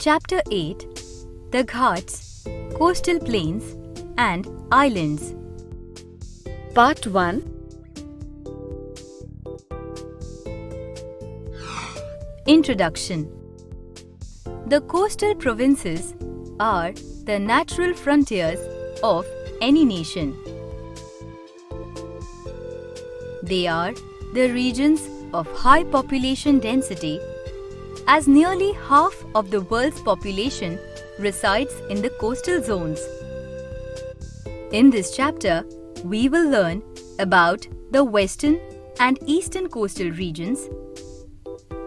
Chapter 8: The Ghats, Coastal Plains and Islands. Part 1. Introduction. The coastal provinces are the natural frontiers of any nation. They are the regions of high population density, as nearly half of the world's population resides in the coastal zones. In this chapter, we will learn about the western and eastern coastal regions,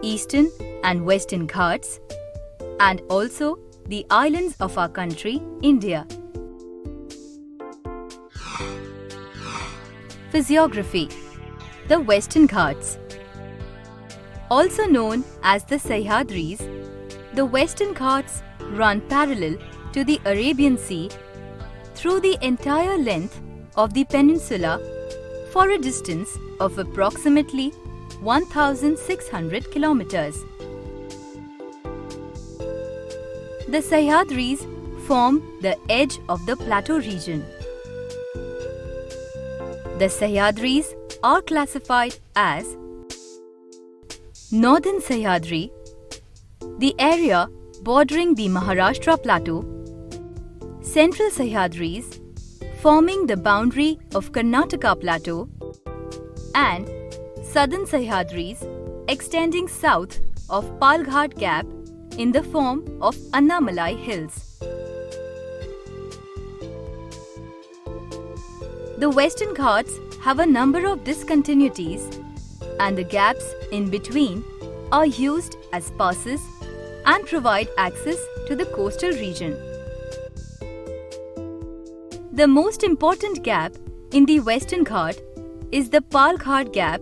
eastern and western Ghats, and also the islands of our country, India. Physiography. The Western Ghats. Also known as the Sahyadris, the Western Ghats run parallel to the Arabian Sea through the entire length of the peninsula for a distance of approximately 1,600 kilometers. The Sahyadris form the edge of the plateau region. The Sahyadris are classified as Northern Sahyadri, the area bordering the Maharashtra Plateau, Central Sahyadris, forming the boundary of Karnataka Plateau, and Southern Sahyadris, extending south of Palghat Gap in the form of Annamalai Hills. The Western Ghats have a number of discontinuities, and the gaps in between are used as passes and provide access to the coastal region. The most important gap in the Western Ghat is the Palghat Gap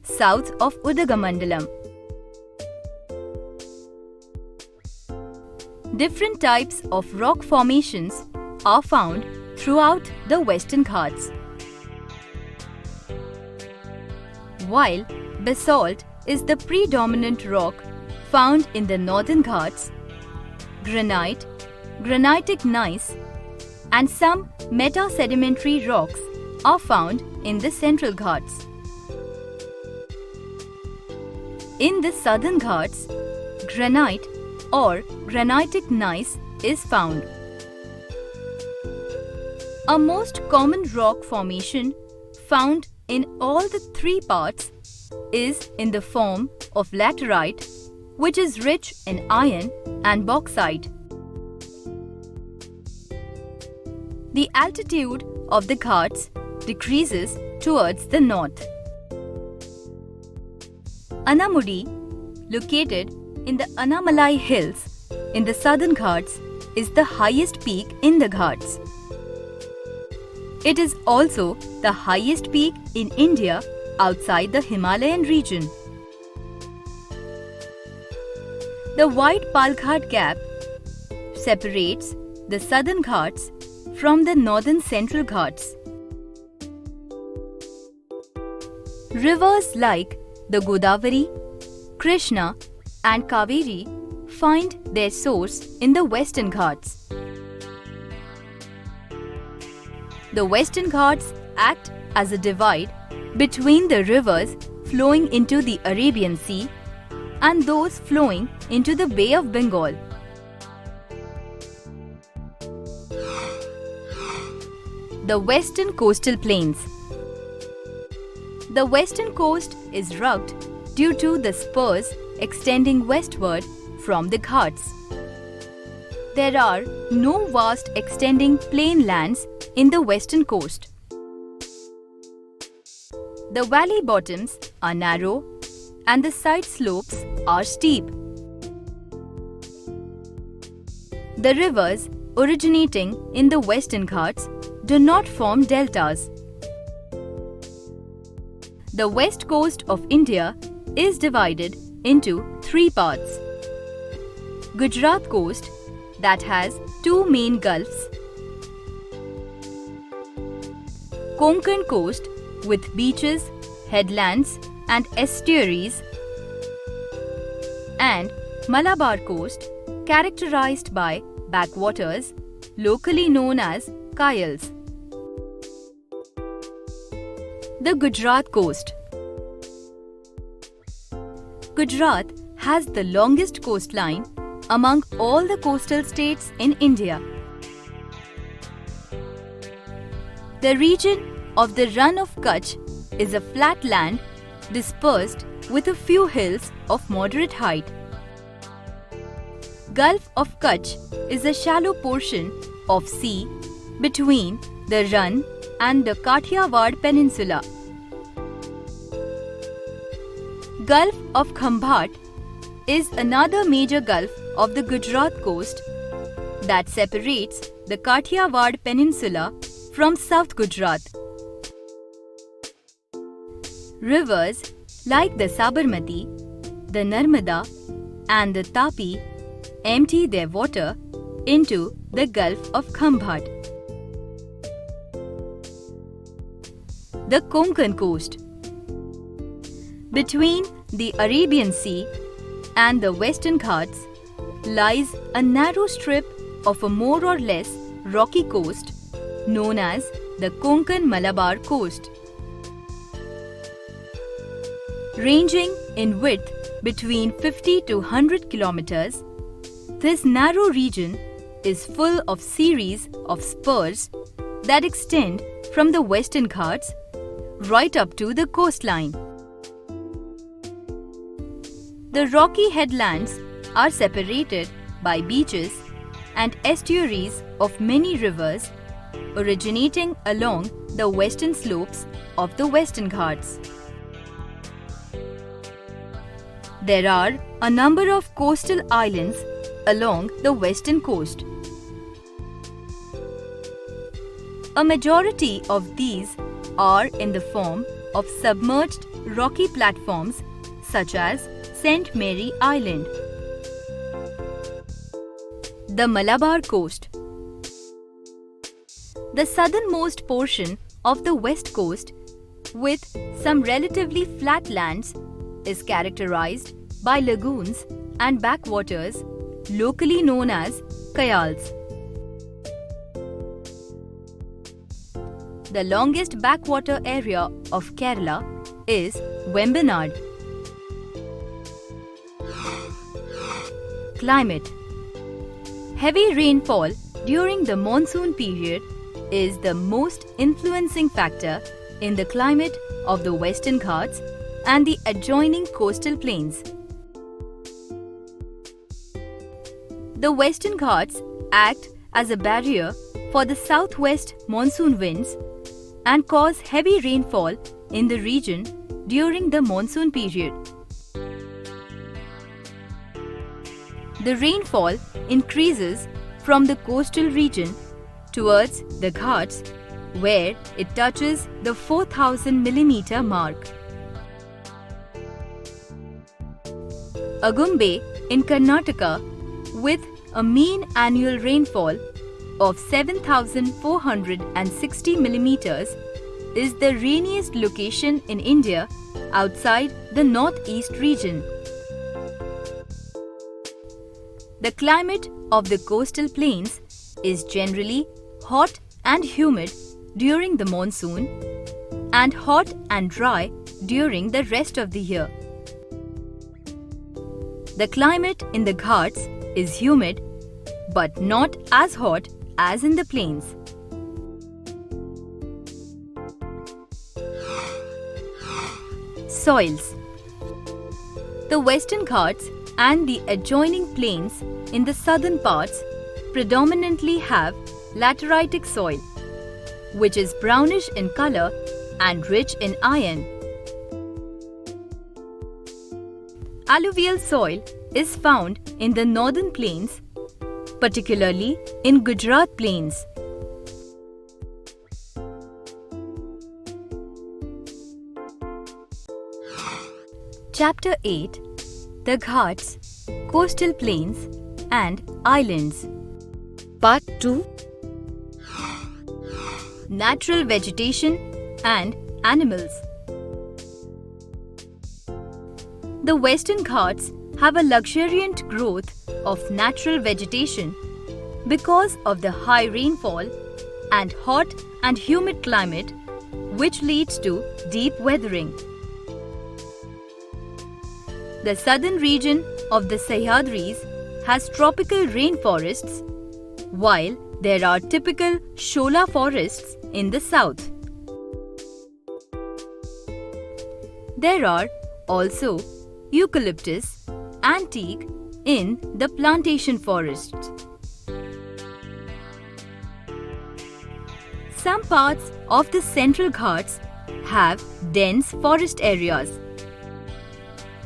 south of Udagamandalam. Different types of rock formations are found throughout the Western Ghats. While basalt is the predominant rock found in the Northern Ghats, granite, granitic gneiss, and some metasedimentary rocks are found in the Central Ghats. In the Southern Ghats, granite or granitic gneiss is found. A most common rock formation found in all the three parts is in the form of laterite, which is rich in iron and bauxite. The altitude of the Ghats decreases towards the north. Anamudi, located in the Annamalai Hills in the Southern Ghats, is the highest peak in the Ghats. It is also the highest peak in India outside the Himalayan region. The wide Palghat Gap separates the Southern Ghats from the Northern Central Ghats. Rivers like the Godavari, Krishna and Kaveri find their source in the Western Ghats. The Western Ghats act as a divide between the rivers flowing into the Arabian Sea and those flowing into the Bay of Bengal. The Western Coastal Plains. The western coast is rugged due to the spurs extending westward from the Ghats. There are no vast extending plain lands in the western coast. The valley bottoms are narrow and the side slopes are steep. The rivers originating in the Western Ghats do not form deltas. The west coast of India is divided into three parts. Gujarat coast, that has two main gulfs. Konkan coast with beaches, headlands and estuaries. And Malabar coast characterized by backwaters, locally known as Kayals. The Gujarat coast. Gujarat has the longest coastline among all the coastal states in India. The region of the Run of Kutch is a flat land dispersed with a few hills of moderate height. Gulf of Kutch is a shallow portion of sea between the Run and the Kathiawar Peninsula. Gulf of Khambhat is another major gulf of the Gujarat coast that separates the Kathiawar Peninsula from South Gujarat. Rivers like the Sabarmati, the Narmada and the Tapi empty their water into the Gulf of Khambhat. The Konkan coast. Between the Arabian Sea and the Western Ghats lies a narrow strip of a more or less rocky coast known as the Konkan Malabar coast. Ranging in width between 50 to 100 kilometers, this narrow region is full of series of spurs that extend from the Western Ghats right up to the coastline. The rocky headlands are separated by beaches and estuaries of many rivers originating along the western slopes of the Western Ghats. There are a number of coastal islands along the western coast. A majority of these are in the form of submerged rocky platforms such as St. Mary Island. The Malabar coast. The southernmost portion of the west coast, with some relatively flat lands, is characterized by lagoons and backwaters locally known as Kayals. The longest backwater area of Kerala is Vembanad. Climate. Heavy rainfall during the monsoon period is the most influencing factor in the climate of the Western Ghats and the adjoining coastal plains. The Western Ghats act as a barrier for the southwest monsoon winds and cause heavy rainfall in the region during the monsoon period. The rainfall increases from the coastal region towards the Ghats, where it touches the 4,000 mm mark. Agumbe in Karnataka, with a mean annual rainfall of 7,460 mm, is the rainiest location in India outside the northeast region. The climate of the coastal plains is generally hot and humid during the monsoon and hot and dry during the rest of the year. The climate in the Ghats is humid but not as hot as in the plains. Soils. The Western Ghats and the adjoining plains in the southern parts predominantly have lateritic soil, which is brownish in color and rich in iron. Alluvial soil is found in the northern plains, particularly in Gujarat plains. Chapter 8: The Ghats, Coastal Plains and Islands. Part 2: Natural vegetation and animals. The Western Ghats have a luxuriant growth of natural vegetation because of the high rainfall and hot and humid climate, which leads to deep weathering. The southern region of the Sahyadris has tropical rainforests, while there are typical Shola forests in the south. There are also eucalyptus and teak in the plantation forests. Some parts of the Central Ghats have dense forest areas.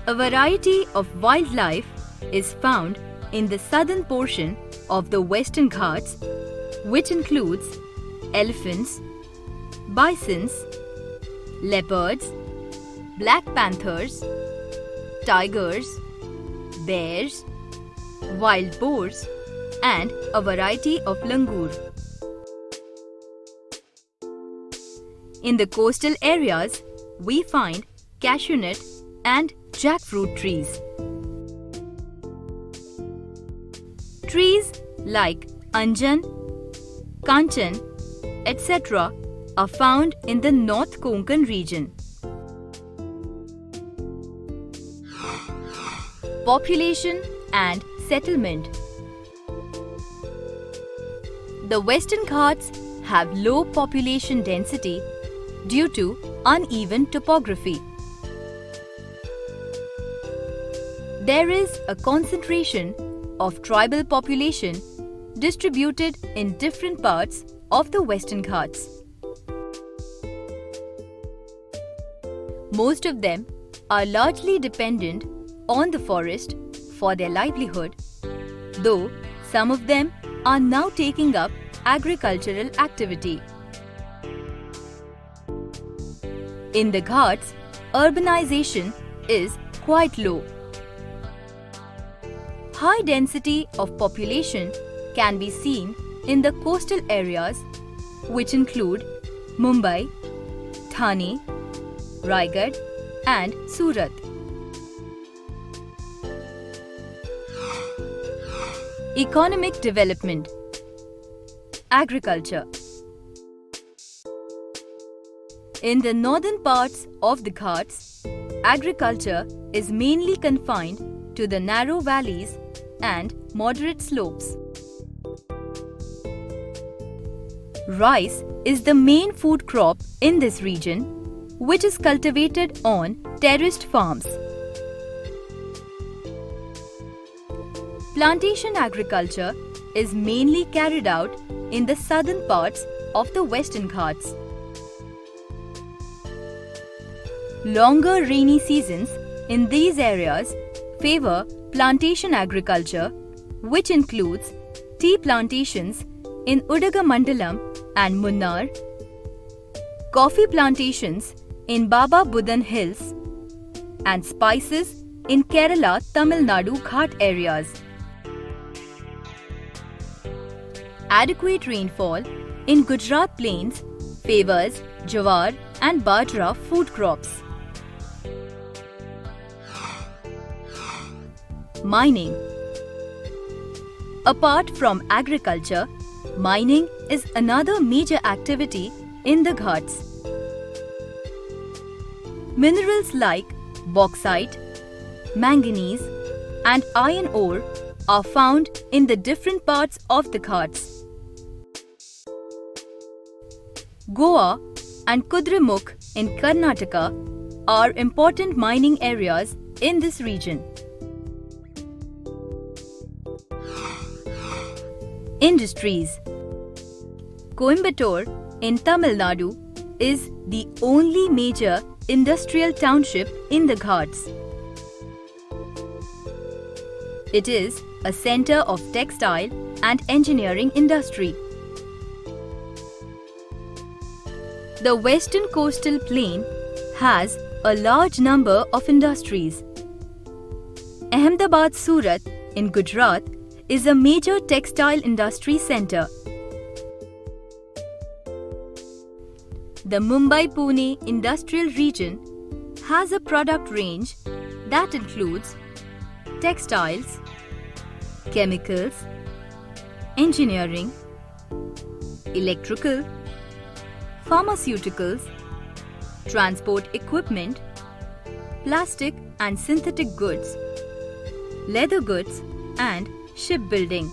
A variety of wildlife is found in the southern portion of the Western Ghats, which includes elephants, bisons, leopards, black panthers, tigers, bears, wild boars, and a variety of langur. In the coastal areas, we find cashew nut and jackfruit trees. Trees like Anjan, Kanchan, etc. are found in the North Konkan region. Population and settlement. The Western Ghats have low population density due to uneven topography. There is a concentration of tribal population distributed in different parts of the Western Ghats. Most of them are largely dependent on the forest for their livelihood, though some of them are now taking up agricultural activity. In the Ghats, urbanization is quite low. High density of population can be seen in the coastal areas, which include Mumbai, Thane, Raigad, and Surat. Economic development. Agriculture. In the northern parts of the Ghats, agriculture is mainly confined to the narrow valleys and moderate slopes. Rice is the main food crop in this region, which is cultivated on terraced farms. Plantation agriculture is mainly carried out in the southern parts of the Western Ghats. Longer rainy seasons in these areas favor plantation agriculture, which includes tea plantations in Udagamandalam and Munnar, coffee plantations in Baba Budan Hills, and spices in Kerala, Tamil Nadu Ghat areas. Adequate rainfall in Gujarat plains favors jawar and bajra food crops. Mining. Apart from agriculture, mining is another major activity in the Ghats. Minerals like bauxite, manganese, and iron ore are found in the different parts of the Ghats. Goa and Kudremukh in Karnataka are important mining areas in this region. Industries. Coimbatore in Tamil Nadu is the only major industrial township in the Ghats. It is a center of textile and engineering industry. The western coastal plain has a large number of industries. Ahmedabad Surat in Gujarat is a major textile industry center. The Mumbai-Pune industrial region has a product range that includes textiles, chemicals, engineering, electrical, pharmaceuticals, transport equipment, plastic and synthetic goods, leather goods, and shipbuilding.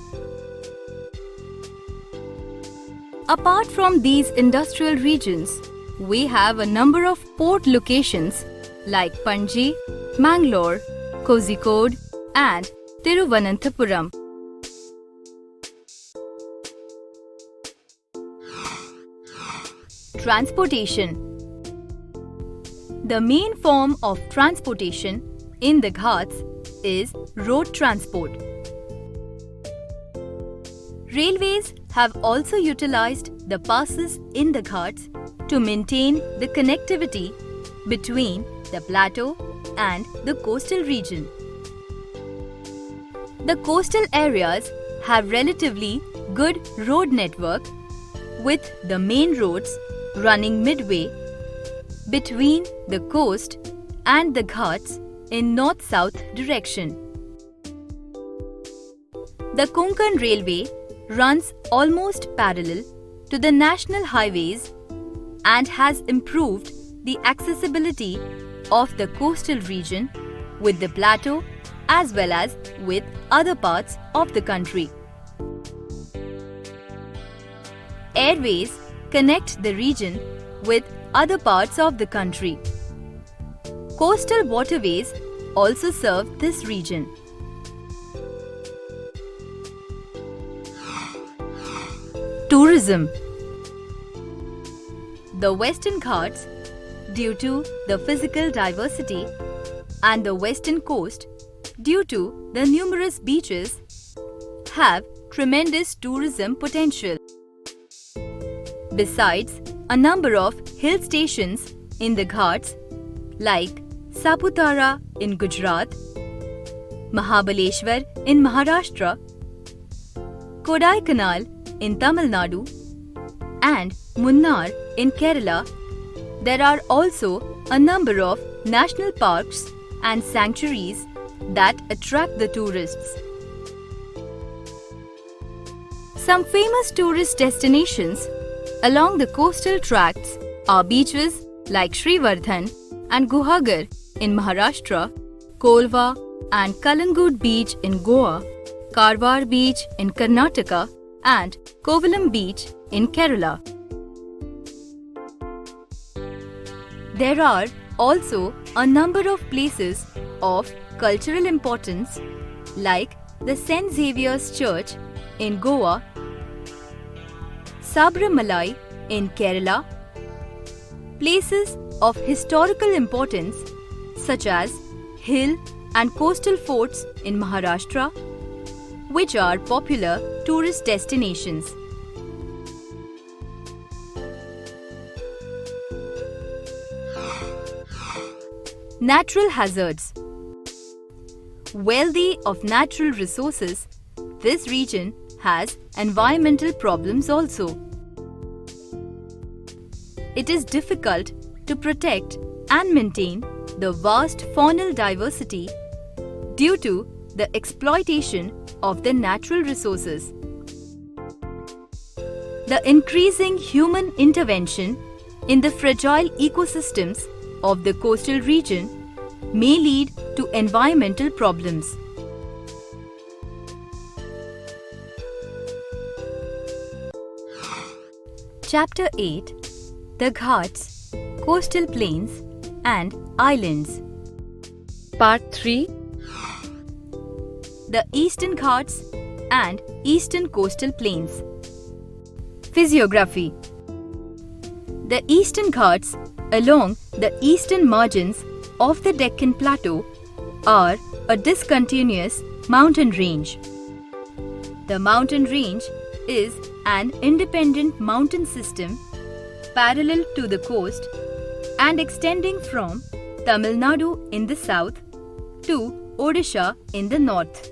Apart from these industrial regions, we have a number of port locations like Panji, Mangalore, Kozhikode, and Thiruvananthapuram. Transportation. The main form of transportation in the Ghats is road transport. Railways have also utilized the passes in the Ghats to maintain the connectivity between the plateau and the coastal region. The coastal areas have relatively good road network with the main roads running midway between the coast and the Ghats in north-south direction. The Konkan Railway runs almost parallel to the national highways and has improved the accessibility of the coastal region with the plateau as well as with other parts of the country. Airways connect the region with other parts of the country. Coastal waterways also serve this region. Tourism. The Western Ghats, due to the physical diversity, and the western coast, due to the numerous beaches, have tremendous tourism potential. Besides, a number of hill stations in the Ghats like Saputara in Gujarat, Mahabaleshwar in Maharashtra, Kodaikanal in Tamil Nadu, and Munnar in Kerala, there are also a number of national parks and sanctuaries that attract the tourists. Some famous tourist destinations along the coastal tracts are beaches like Srivardhan and Guhagar in Maharashtra, Kolva and Kalangut Beach in Goa, Karwar Beach in Karnataka, and Kovalam Beach in Kerala. There are also a number of places of cultural importance like the St. Xavier's Church in Goa, Sabramalai in Kerala, places of historical importance such as hill and coastal forts in Maharashtra, which are popular tourist destinations. Natural hazards. Wealthy of natural resources, this region has environmental problems also. It is difficult to protect and maintain the vast faunal diversity due to the exploitation of the natural resources. The increasing human intervention in the fragile ecosystems of the coastal region may lead to environmental problems. Chapter 8: The Ghats, Coastal Plains and Islands. Part 3: The Eastern Ghats and Eastern Coastal Plains. Physiography. The Eastern Ghats along the eastern margins of the Deccan Plateau are a discontinuous mountain range. The mountain range is an independent mountain system parallel to the coast and extending from Tamil Nadu in the south to Odisha in the north.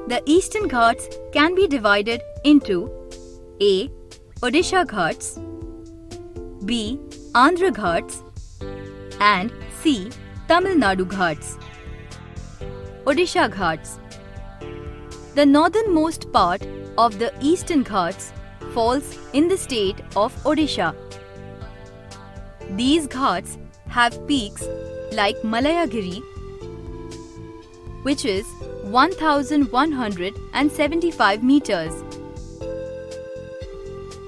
The Eastern Ghats can be divided into A. Odisha Ghats, B. Andhra Ghats, and C. Tamil Nadu Ghats. Odisha Ghats. The northernmost part of the Eastern Ghats falls in the state of Odisha. These ghats have peaks like Malayagiri, which is 1175 meters.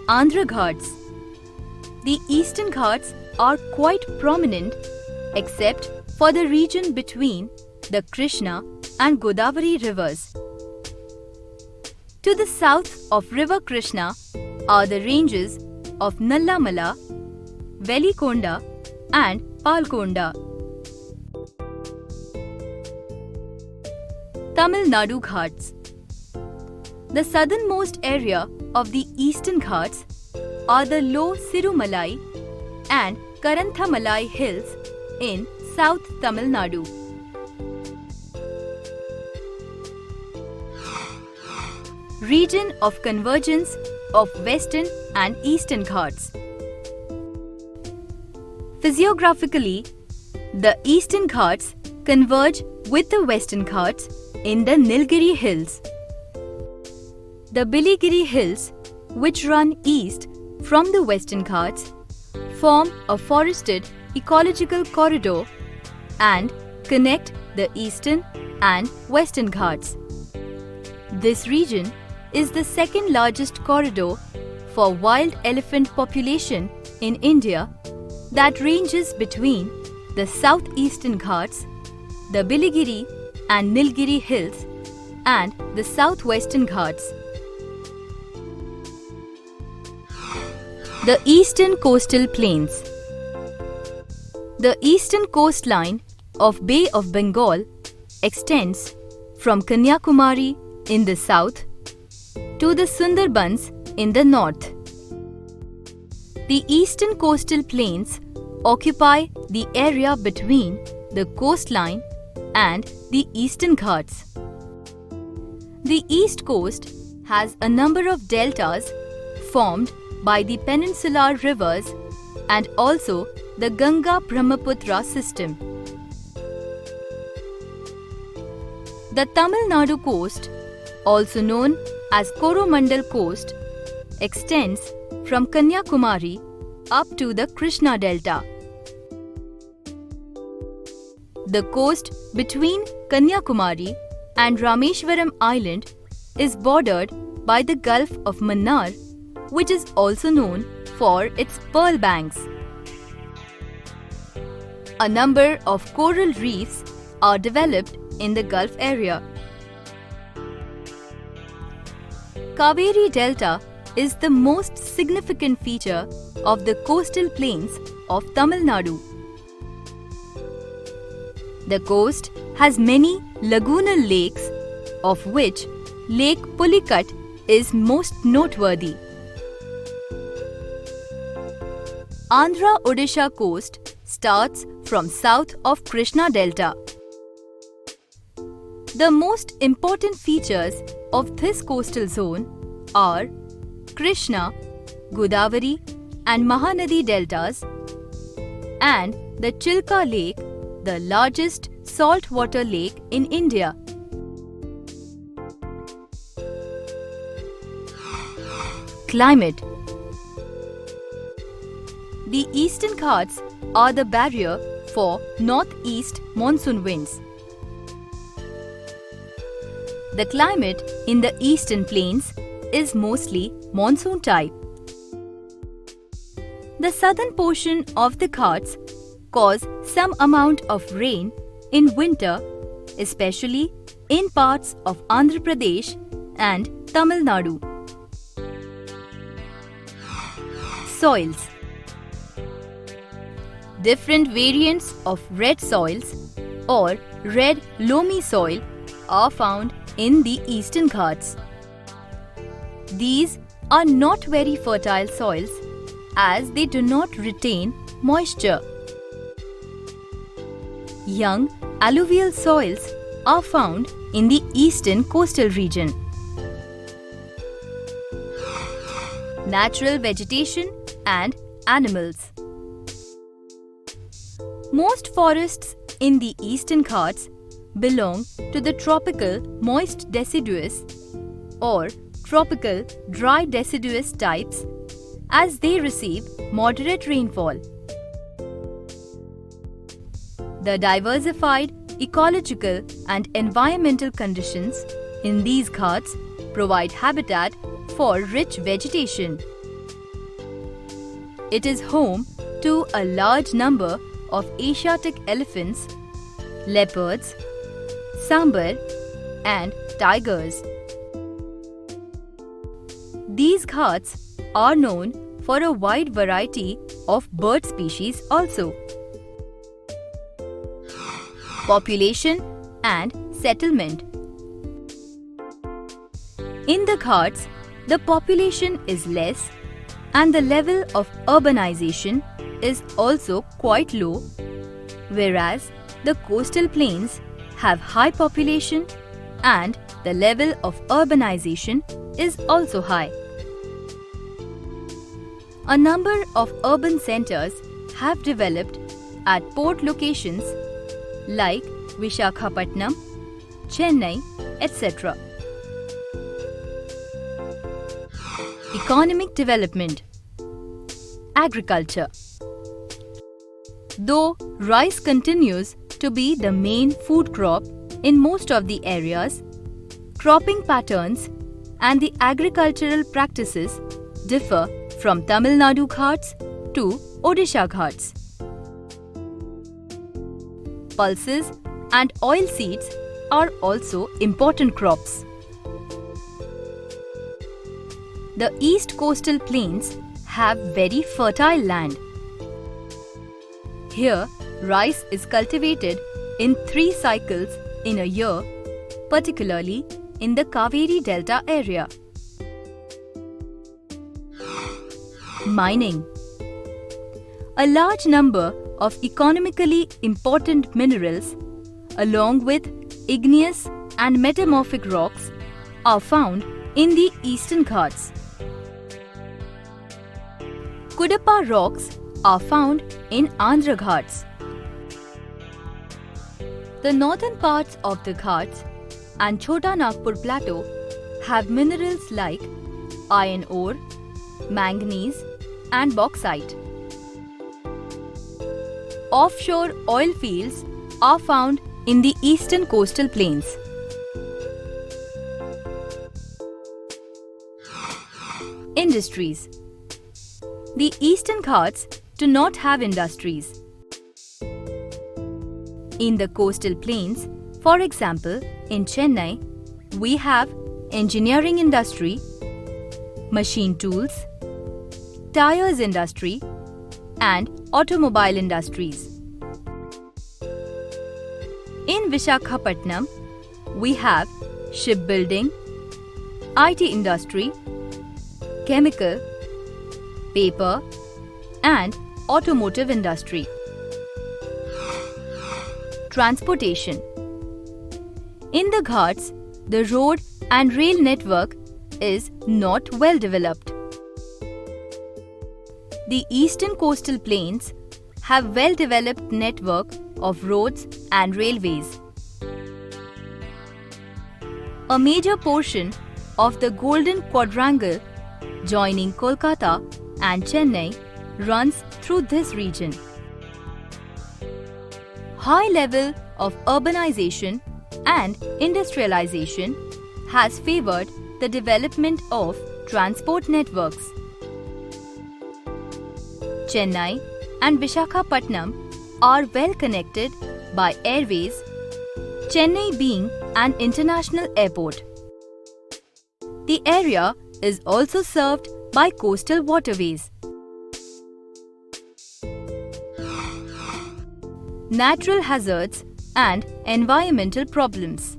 Andhra Ghats. The Eastern Ghats are quite prominent except for the region between the Krishna and Godavari rivers. To the south of River Krishna are the ranges of Nallamala, Velikonda and Palkonda. Tamil Nadu Ghats. The southernmost area of the Eastern Ghats are the low Sirumalai and Karanthamalai hills in South Tamil Nadu. Region of convergence of Western and Eastern Ghats. Physiographically, the Eastern Ghats converge with the Western Ghats in the Nilgiri Hills. The Biligiri Hills, which run east from the Western Ghats, form a forested ecological corridor and connect the Eastern and Western Ghats. This region is the second largest corridor for wild elephant population in India that ranges between the southeastern Ghats, the Biligiri and Nilgiri Hills and the southwestern Ghats. The Eastern Coastal Plains. The eastern coastline of Bay of Bengal extends from Kanyakumari in the south to the Sundarbans in the north. The eastern coastal plains occupy the area between the coastline and the Eastern Ghats. The East Coast has a number of deltas formed by the peninsular rivers and also the Ganga-Brahmaputra system. The Tamil Nadu coast, also known as Coromandel Coast, extends from Kanyakumari up to the Krishna Delta. The coast between Kanyakumari and Rameshwaram Island is bordered by the Gulf of Mannar, which is also known for its pearl banks. A number of coral reefs are developed in the Gulf area. Kaveri Delta is the most significant feature of the coastal plains of Tamil Nadu. The coast has many lagoonal lakes, of which Lake Pulicat is most noteworthy. Andhra Odisha coast starts from south of Krishna Delta. The most important features of this coastal zone are Krishna, Godavari and Mahanadi deltas and the Chilka Lake, the largest saltwater lake in India. Climate. The Eastern Ghats are the barrier for northeast monsoon winds. The climate in the eastern plains is mostly monsoon type. The southern portion of the Ghats cause some amount of rain in winter, especially in parts of Andhra Pradesh and Tamil Nadu. Soils. Different variants of red soils or red loamy soil are found in the Eastern Ghats. These are not very fertile soils as they do not retain moisture. Young alluvial soils are found in the eastern coastal region. Natural vegetation and animals. Most forests in the Eastern Ghats belong to the tropical moist deciduous or tropical dry deciduous types as they receive moderate rainfall. The diversified ecological and environmental conditions in these ghats provide habitat for rich vegetation. It is home to a large number of Asiatic elephants, leopards, sambar, and tigers. These ghats are known for a wide variety of bird species also. Population and settlement. In the ghats, the population is less and the level of urbanization is also quite low, whereas the coastal plains have high population and the level of urbanization is also high. A number of urban centers have developed at port locations like Visakhapatnam, Chennai, etc. Economic development. Agriculture. Though rice continues to be the main food crop in most of the areas, cropping patterns and the agricultural practices differ from Tamil Nadu Ghats to Odisha Ghats. Pulses and oilseeds are also important crops. The east coastal plains have very fertile land. Here, rice is cultivated in 3 cycles in a year, particularly in the Kaveri Delta area. Mining. A large number of economically important minerals, along with igneous and metamorphic rocks, are found in the Eastern Ghats. Kudappa rocks are found in Andhra Ghats. The northern parts of the Ghats and Chota Nagpur Plateau have minerals like iron ore, manganese, and bauxite. Offshore oil fields are found in the eastern coastal plains. Industries. The Eastern Ghats do not have industries. In the coastal plains, for example, in Chennai, we have engineering industry, machine tools, tires industry, and automobile industries. In Visakhapatnam, we have shipbuilding, IT industry, chemical, paper, and automotive industry. Transportation. In the Ghats, the road and rail network is not well developed. The eastern coastal plains have well-developed network of roads and railways. A major portion of the Golden Quadrangle joining Kolkata and Chennai runs through this region. High level of urbanization and industrialization has favored the development of transport networks. Chennai and Visakhapatnam are well connected by airways, Chennai being an international airport. The area is also served by coastal waterways. Natural hazards and environmental problems.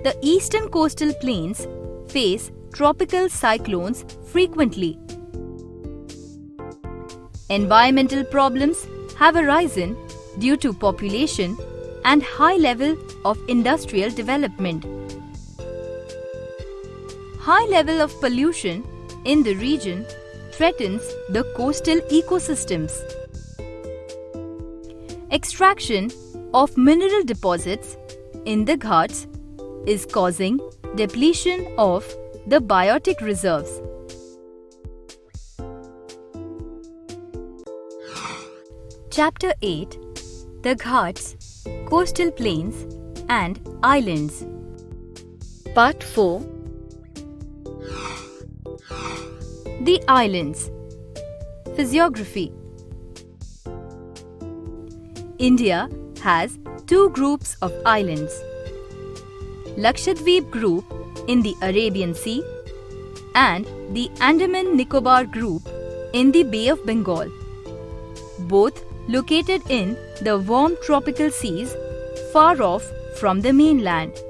The eastern coastal plains face tropical cyclones frequently. Environmental problems have arisen due to population and high level of industrial development. High level of pollution in the region threatens the coastal ecosystems. Extraction of mineral deposits in the Ghats is causing depletion of the biotic reserves. Chapter 8: The Ghats, Coastal Plains and Islands. Part 4. The Islands. Physiography. India has two groups of islands: Lakshadweep group in the Arabian Sea and the Andaman Nicobar group in the Bay of Bengal, both located in the warm tropical seas far off from the mainland.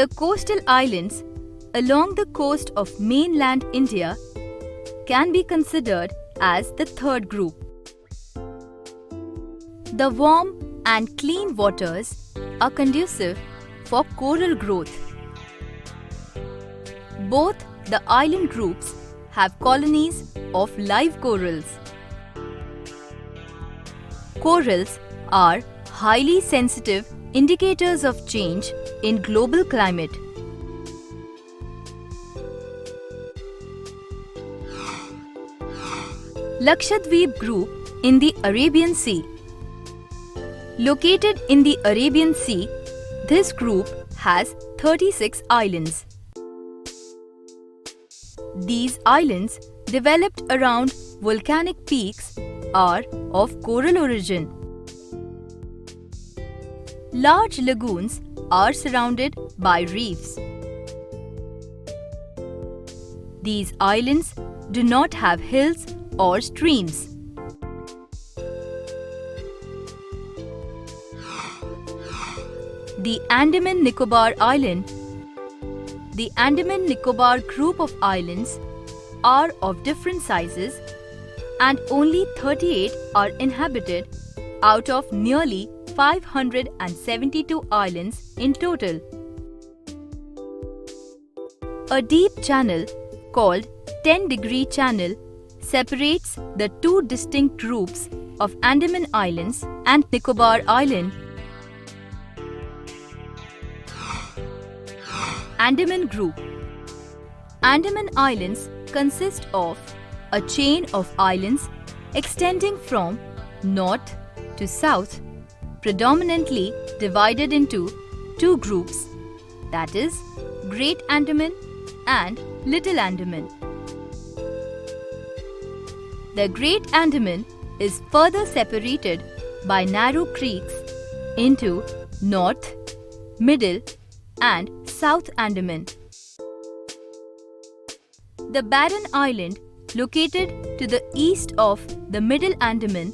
The coastal islands along the coast of mainland India can be considered as the third group. The warm and clean waters are conducive for coral growth. Both the island groups have colonies of live corals. Corals are highly sensitive indicators of change in global climate. Lakshadweep group in the Arabian Sea. Located in the Arabian Sea, this group has 36 islands. These islands, developed around volcanic peaks, are of coral origin. Large lagoons are surrounded by reefs. These islands do not have hills or streams. The Andaman Nicobar Island. The Andaman Nicobar group of islands are of different sizes, and only 38 are inhabited out of nearly 572 islands in total. A deep channel called 10-degree channel separates the two distinct groups of Andaman Islands and Nicobar Island. Andaman Group. Andaman Islands consist of a chain of islands extending from north to south, predominantly divided into two groups, that is, Great Andaman and Little Andaman. The Great Andaman is further separated by narrow creeks into North, Middle and South Andaman. The barren island located to the east of the Middle Andaman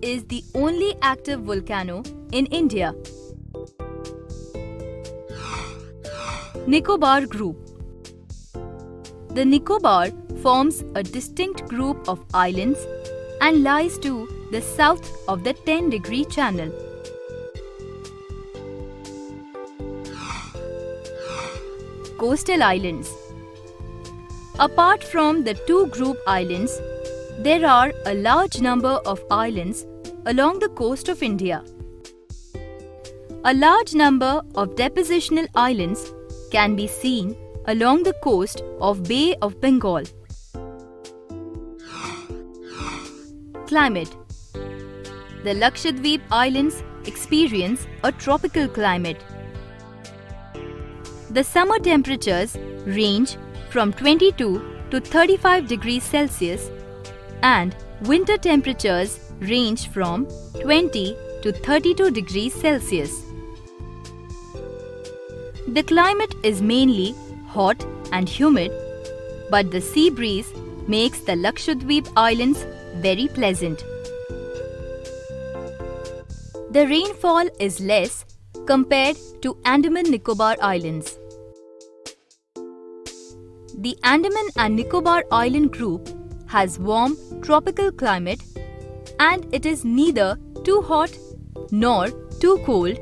is the only active volcano in India. Nicobar Group. The Nicobar forms a distinct group of islands and lies to the south of the 10-degree channel. Coastal Islands. Apart from the two group islands, there are a large number of islands along the coast of India. A large number of depositional islands can be seen along the coast of Bay of Bengal. Climate. The Lakshadweep Islands experience a tropical climate. The summer temperatures range from 22 to 35 degrees Celsius and winter temperatures range from 20 to 32 degrees Celsius. The climate is mainly hot and humid, but the sea breeze makes the Lakshadweep Islands very pleasant. The rainfall is less compared to Andaman Nicobar Islands. The Andaman and Nicobar Island group has warm tropical climate, and it is neither too hot nor too cold,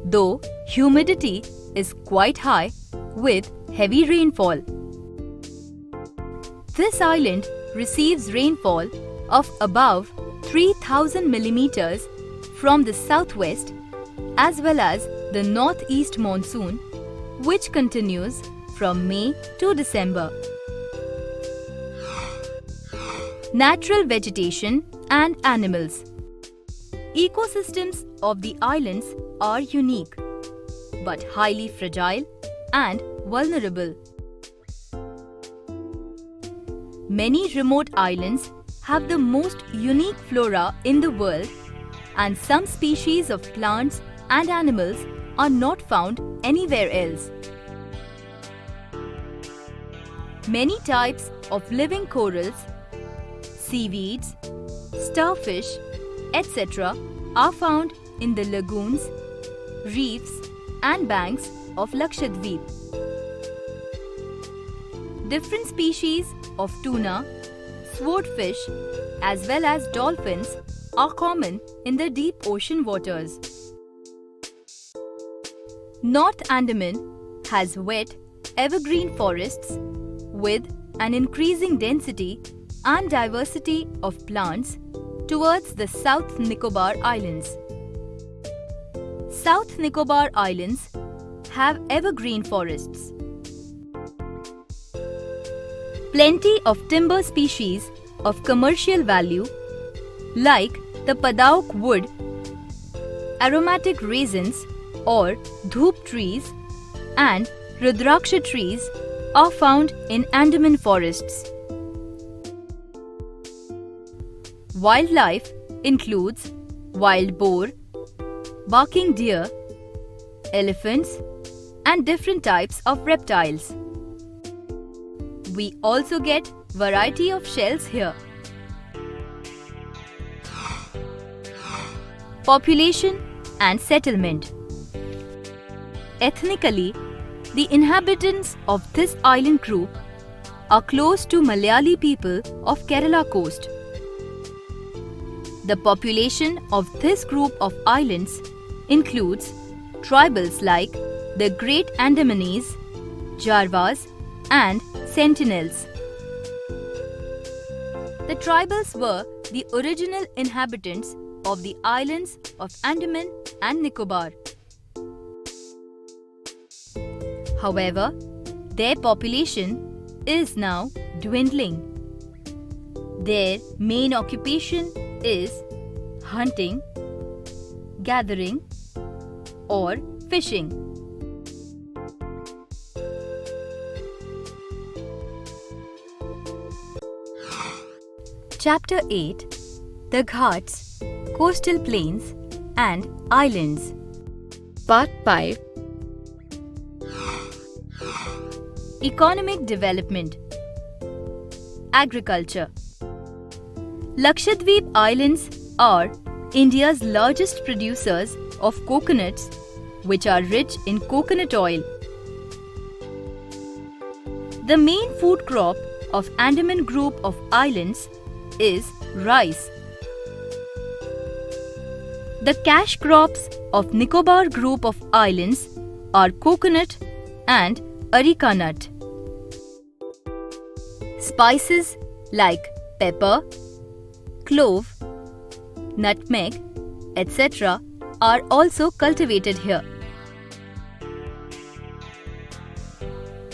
though humidity is quite high with heavy rainfall. This island receives rainfall of above 3000 millimeters from the southwest as well as the northeast monsoon, which continues from May to December. Natural vegetation and animals. Ecosystems of the islands are unique, but highly fragile and vulnerable. Many remote islands have the most unique flora in the world, and some species of plants and animals are not found anywhere else. Many types of living corals, seaweeds, starfish, etc. are found in the lagoons, reefs and banks of Lakshadweep. Different species of tuna, swordfish as well as dolphins are common in the deep ocean waters. North Andaman has wet, evergreen forests with an increasing density and diversity of plants towards the South Nicobar Islands. South Nicobar Islands have evergreen forests. Plenty of timber species of commercial value like the Padauk wood, aromatic raisins or dhoop trees and Rudraksha trees are found in Andaman forests. Wildlife includes wild boar, barking deer, elephants, and different types of reptiles. We also get variety of shells here. Population and settlement. Ethnically, the inhabitants of this island group are close to Malayali people of Kerala coast. The population of this group of islands includes tribals like the Great Andamanese, Jarvas and Sentinels. The tribals were the original inhabitants of the islands of Andaman and Nicobar. However, their population is now dwindling. Their main occupation is hunting, gathering, or fishing. Chapter 8: The Ghats, Coastal Plains and Islands. Part 5. Economic Development. Agriculture. Lakshadweep Islands are India's largest producers of coconuts, which are rich in coconut oil. The main food crop of Andaman group of islands is rice. The cash crops of Nicobar group of islands are coconut and areca nut. Spices like pepper, clove, nutmeg, etc. are also cultivated here.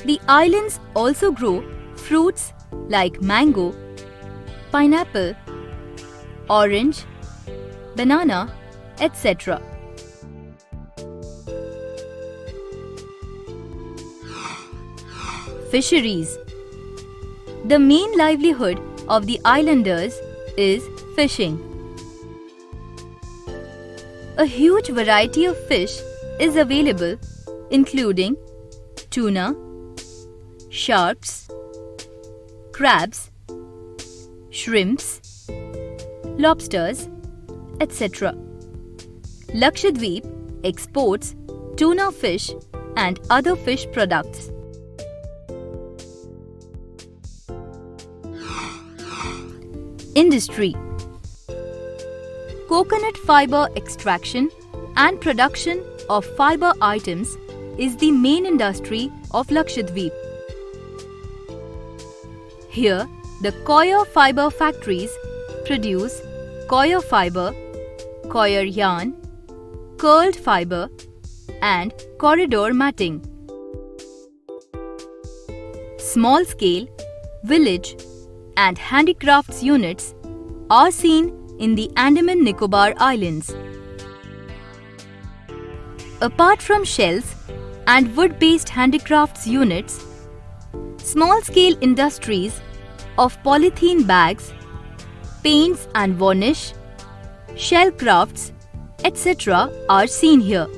The islands also grow fruits like mango, pineapple, orange, banana, etc. Fisheries. The main livelihood of the islanders is fishing. A huge variety of fish is available, including tuna, sharks, crabs, shrimps, lobsters, etc. Lakshadweep exports tuna fish and other fish products. Industry. Coconut fiber extraction and production of fiber items is the main industry of Lakshadweep. Here, the coir fiber factories produce coir fiber, coir yarn, curled fiber, and corridor matting. Small scale, village, and handicrafts units are seen in the Andaman Nicobar Islands. Apart from shells and wood-based handicrafts units, small-scale industries of polythene bags, paints and varnish, shell crafts, etc. are seen here.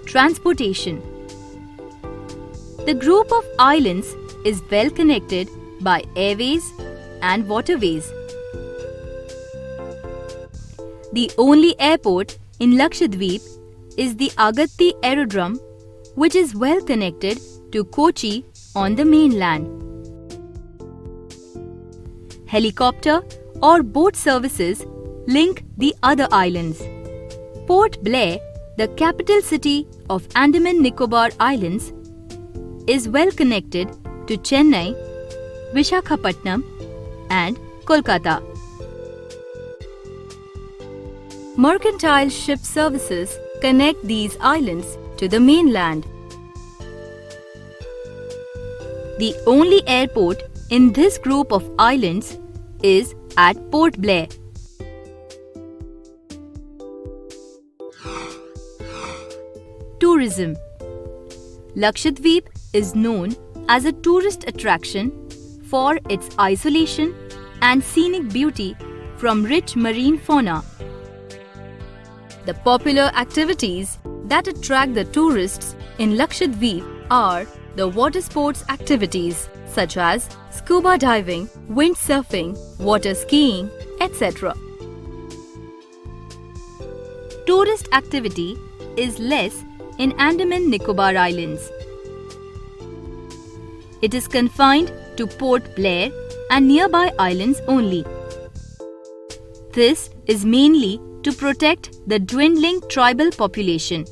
Transportation. The group of islands is well connected by airways and waterways. The only airport in Lakshadweep is the Agatti Aerodrome, which is well connected to Kochi on the mainland. Helicopter or boat services link the other islands. Port Blair, the capital city of Andaman Nicobar Islands, is well connected to Chennai, Visakhapatnam, and Kolkata. Mercantile ship services connect these islands to the mainland. The only airport in this group of islands is at Port Blair. Tourism. Lakshadweep is known as a tourist attraction for its isolation and scenic beauty from rich marine fauna. The popular activities that attract the tourists in Lakshadweep are the water sports activities such as scuba diving, windsurfing, water skiing, etc. Tourist activity is less in Andaman Nicobar Islands. It is confined to Port Blair and nearby islands only. This is mainly to protect the dwindling tribal population.